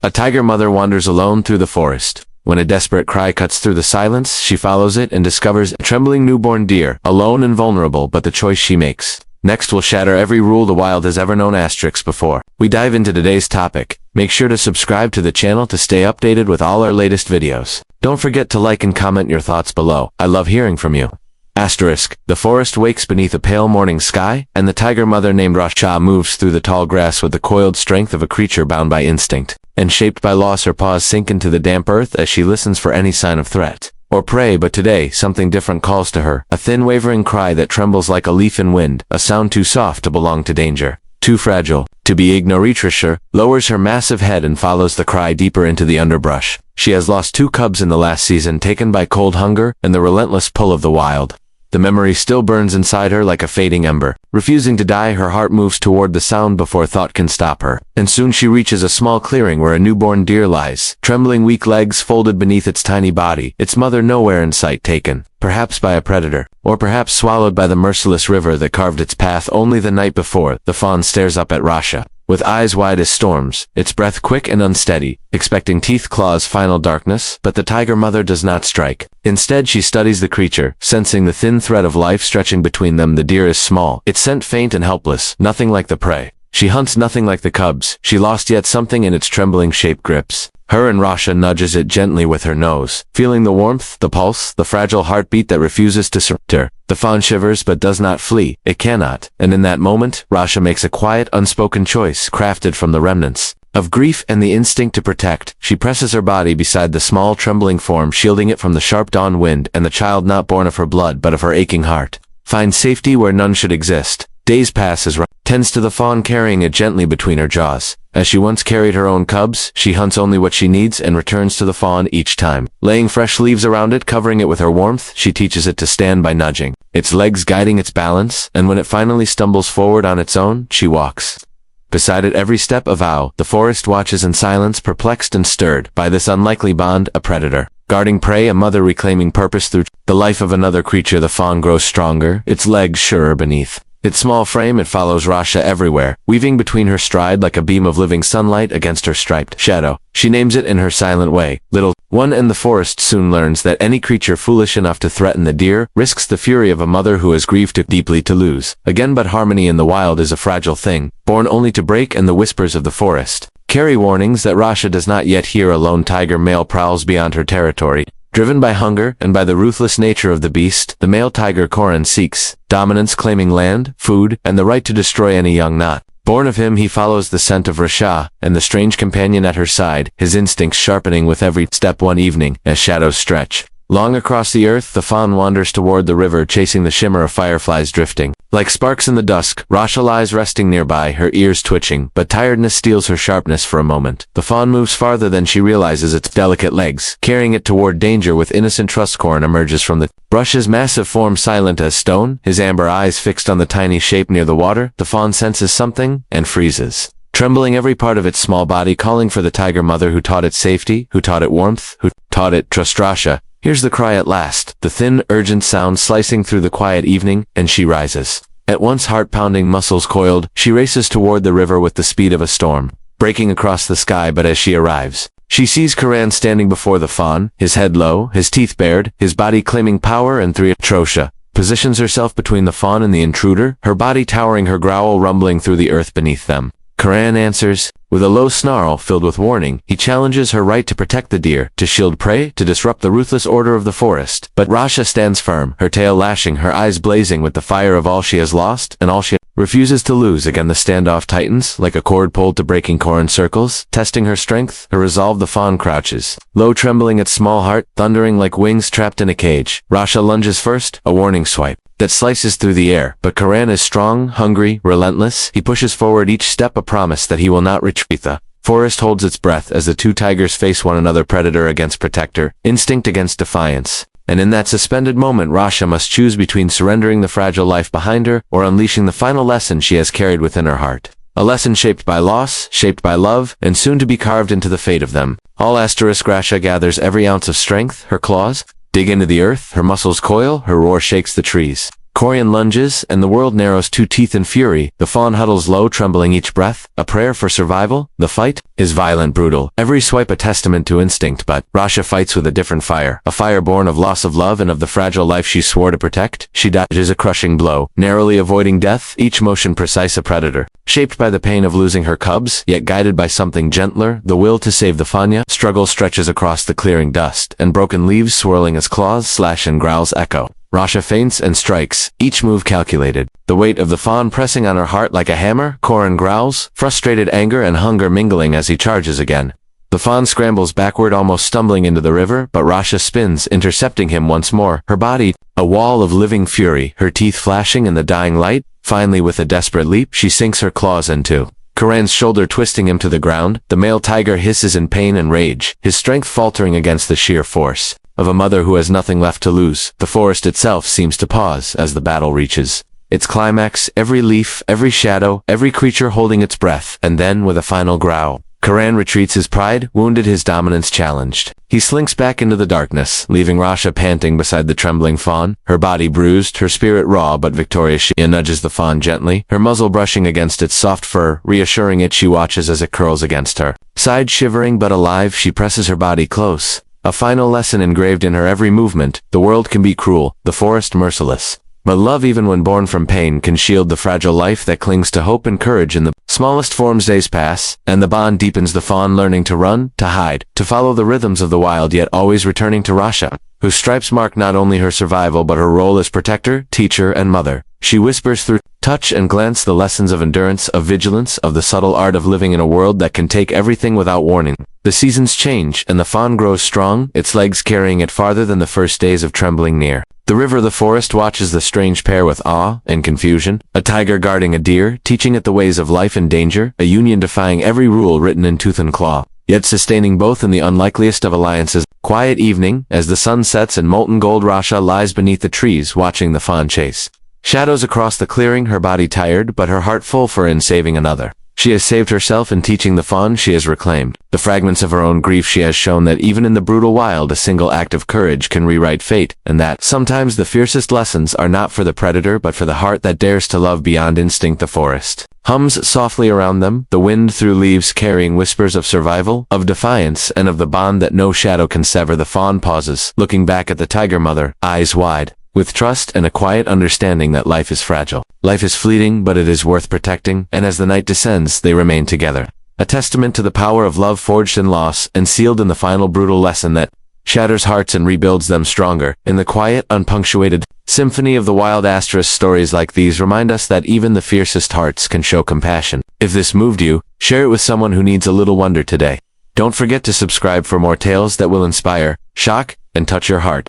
A tiger mother wanders alone through the forest. When a desperate cry cuts through the silence, she follows it and discovers a trembling newborn deer, alone and vulnerable, but the choice she makes. Next we'll shatter every rule the wild has ever known before we dive into today's topic. Make sure to subscribe to the channel to stay updated with all our latest videos. Don't forget to like and comment your thoughts below. I love hearing from you. The forest wakes beneath a pale morning sky, and the tiger mother named Rasha moves through the tall grass with the coiled strength of a creature bound by instinct. And shaped by loss, her paws sink into the damp earth as she listens for any sign of threat or prey. But today, something different calls to her, a thin wavering cry that trembles like a leaf in wind, a sound too soft to belong to danger, too fragile to be ignored. Rasha lowers her massive head and follows the cry deeper into the underbrush. She has lost 2 cubs in the last season, taken by cold hunger and the relentless pull of the wild. The memory still burns inside her like a fading ember. Refusing to die, her heart moves toward the sound before thought can stop her. And soon she reaches a small clearing where a newborn deer lies, trembling, weak legs folded beneath its tiny body, its mother nowhere in sight, taken, perhaps by a predator, or perhaps swallowed by the merciless river that carved its path only the night before. The fawn stares up at Rasha, with eyes wide as storms, its breath quick and unsteady, expecting teeth, claws, final darkness. But the tiger mother does not strike. Instead, she studies the creature, sensing the thin thread of life stretching between them. The deer is small, its scent faint and helpless, nothing like the prey. She hunts nothing like the cubs she lost, yet something in its trembling shape grips her, and Rasha nudges it gently with her nose, feeling the warmth, the pulse, the fragile heartbeat that refuses to surrender. The fawn shivers but does not flee. It cannot. And in that moment, Rasha makes a quiet, unspoken choice, crafted from the remnants of grief and the instinct to protect. She presses her body beside the small, trembling form, shielding it from the sharp dawn wind, and the child, not born of her blood but of her aching heart, finds safety where none should exist. Days pass as Rasha tends to the fawn, carrying it gently between her jaws. As she once carried her own cubs, she hunts only what she needs and returns to the fawn each time. Laying fresh leaves around it, covering it with her warmth, she teaches it to stand by nudging its legs, guiding its balance, and when it finally stumbles forward on its own, she walks beside it every step. A vow. The forest watches in silence, perplexed and stirred by this unlikely bond. A predator guarding prey, a mother reclaiming purpose through the life of another creature. The fawn grows stronger, its legs surer beneath its small frame. It follows Rasha everywhere, weaving between her stride like a beam of living sunlight against her striped shadow. She names it in her silent way, Little One, and the forest soon learns that any creature foolish enough to threaten the deer risks the fury of a mother who has grieved too deeply to lose again. But harmony in the wild is a fragile thing, born only to break, and the whispers of the forest carry warnings that Rasha does not yet hear. A lone tiger male prowls beyond her territory. Driven by hunger and by the ruthless nature of the beast, the male tiger Koran seeks dominance, claiming land, food, and the right to destroy any young not born of him. He follows the scent of Rasha and the strange companion at her side, his instincts sharpening with every step. One evening, as shadows stretch long across the earth, the fawn wanders toward the river, chasing the shimmer of fireflies drifting like sparks in the dusk. Rasha lies resting nearby, her ears twitching, but tiredness steals her sharpness for a moment. The fawn moves farther than she realizes, its delicate legs carrying it toward danger. With innocent trust, Koran emerges from the brush, his massive form silent as stone, his amber eyes fixed on the tiny shape near the water. The fawn senses something and freezes, trembling every part of its small body, calling for the tiger mother who taught it safety, who taught it warmth, who taught it trust. Rasha hears the cry at last, the thin, urgent sound slicing through the quiet evening, and she rises. At once heart-pounding, muscles coiled, she races toward the river with the speed of a storm, breaking across the sky. But as she arrives, she sees Koran standing before the fawn, his head low, his teeth bared, his body claiming power and threat. Rasha positions herself between the fawn and the intruder, her body towering, her growl rumbling through the earth beneath them. Koran answers with a low snarl filled with warning. He challenges her right to protect the deer, to shield prey, to disrupt the ruthless order of the forest. But Rasha stands firm, her tail lashing, her eyes blazing with the fire of all she has lost and all she refuses to lose. Again the standoff tightens, like a cord pulled to breaking. Koran circles, testing her strength, her resolve. The fawn crouches, low, trembling its small heart, thundering like wings trapped in a cage. Rasha lunges first, a warning swipe that slices through the air. But Koran is strong, hungry, relentless. He pushes forward each step, a promise that he will not retreat. The forest holds its breath as the 2 tigers face one another, predator against protector, instinct against defiance. And in that suspended moment, Rasha must choose between surrendering the fragile life behind her or unleashing the final lesson she has carried within her heart. A lesson shaped by loss, shaped by love, and soon to be carved into the fate of them all. Rasha gathers every ounce of strength. Her claws dig into the earth, her muscles coil, her roar shakes the trees. Corian lunges, and the world narrows to teeth in fury. The fawn huddles low, trembling each breath, a prayer for survival. The fight is violent, brutal, every swipe a testament to instinct, but Rasha fights with a different fire, a fire born of loss of love and of the fragile life she swore to protect. She dodges a crushing blow, narrowly avoiding death, each motion precise, a predator. Shaped by the pain of losing her cubs, yet guided by something gentler, the will to save the Fanya. Struggle stretches across the clearing, dust and broken leaves swirling as claws slash and growls echo. Rasha feints and strikes, each move calculated. The weight of the fawn pressing on her heart like a hammer. Corin growls, frustrated anger and hunger mingling as he charges again. The fawn scrambles backward, almost stumbling into the river, but Rasha spins, intercepting him once more, her body a wall of living fury, her teeth flashing in the dying light. Finally, with a desperate leap, she sinks her claws into Corin's shoulder, twisting him to the ground. The male tiger hisses in pain and rage, his strength faltering against the sheer force of a mother who has nothing left to lose. The forest itself seems to pause as the battle reaches its climax, every leaf, every shadow, every creature holding its breath, and then with a final growl, Corin retreats, his pride wounded, his dominance challenged. He slinks back into the darkness, leaving Rasha panting beside the trembling fawn, her body bruised, her spirit raw but victorious. She nudges the fawn gently, her muzzle brushing against its soft fur, reassuring it. She watches as it curls against her side, shivering but alive. She presses her body close, a final lesson engraved in her every movement. The world can be cruel, the forest merciless, but love, even when born from pain, can shield the fragile life that clings to hope and courage in the smallest forms. Days pass, and the bond deepens, the fawn learning to run, to hide, to follow the rhythms of the wild, yet always returning to Rasha, whose stripes mark not only her survival but her role as protector, teacher, and mother. She whispers through touch and glance the lessons of endurance, of vigilance, of the subtle art of living in a world that can take everything without warning. The seasons change, and the fawn grows strong, its legs carrying it farther than the first days of trembling near. The river, the forest watches the strange pair with awe and confusion. A tiger guarding a deer, teaching it the ways of life and danger, a union defying every rule written in tooth and claw, yet sustaining both in the unlikeliest of alliances. Quiet evening, as the sun sets in molten gold, Rasha lies beneath the trees, watching the fawn chase shadows across the clearing, her body tired, but her heart full, for in saving another she has saved herself, in teaching the fawn she has reclaimed the fragments of her own grief. She has shown that even in the brutal wild, a single act of courage can rewrite fate, and that sometimes the fiercest lessons are not for the predator but for the heart that dares to love beyond instinct. The forest hums softly around them, the wind through leaves carrying whispers of survival, of defiance, and of the bond that no shadow can sever. The fawn pauses, looking back at the tiger mother, eyes wide with trust and a quiet understanding that life is fragile. Life is fleeting, but it is worth protecting, and as the night descends, they remain together. A testament to the power of love forged in loss, and sealed in the final brutal lesson that shatters hearts and rebuilds them stronger. In the quiet, unpunctuated symphony of the wild, stories like these remind us that even the fiercest hearts can show compassion. If this moved you, share it with someone who needs a little wonder today. Don't forget to subscribe for more tales that will inspire, shock, and touch your heart.